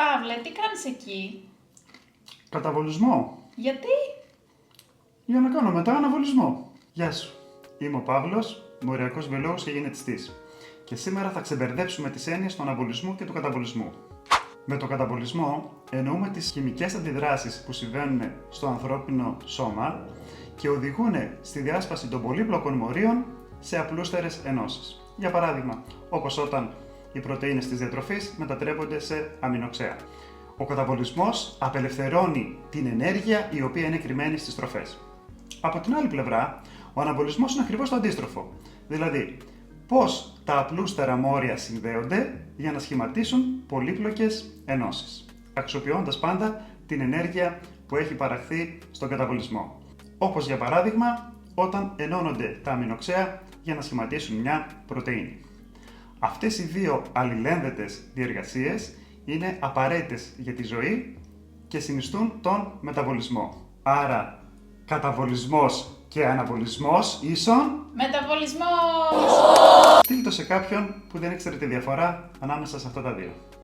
Παύλε, τι κάνεις εκεί? Καταβολισμό. Γιατί? Για να κάνω μετά αναβολισμό. Γεια σου. Είμαι ο Παύλος, μοριακός βιολόγος και γενετιστής. Και σήμερα θα ξεμπερδέψουμε τις έννοιες του αναβολισμού και του καταβολισμού. Με το καταβολισμό εννοούμε τις χημικές αντιδράσεις που συμβαίνουν στο ανθρώπινο σώμα και οδηγούν στη διάσπαση των πολύπλοκων μορίων σε απλούστερες ενώσεις. Για παράδειγμα, όπως όταν οι πρωτεΐνες της διατροφής μετατρέπονται σε αμινοξέα. Ο καταβολισμός απελευθερώνει την ενέργεια η οποία είναι κρυμμένη στις τροφές. Από την άλλη πλευρά, ο αναβολισμός είναι ακριβώς το αντίστροφο. Δηλαδή, πώς τα απλούστερα μόρια συνδέονται για να σχηματίσουν πολύπλοκες ενώσεις, αξιοποιώντας πάντα την ενέργεια που έχει παραχθεί στον καταβολισμό. Όπως για παράδειγμα, όταν ενώνονται τα αμινοξέα για να σχηματίσουν μια πρωτεΐνη. Αυτές οι δύο αλληλένδετες διεργασίες είναι απαραίτητες για τη ζωή και συνιστούν τον μεταβολισμό. Άρα, καταβολισμός και αναβολισμός ίσον Μεταβολισμός! στείλτε το σε κάποιον που δεν ήξερε τη διαφορά ανάμεσα σε αυτά τα δύο.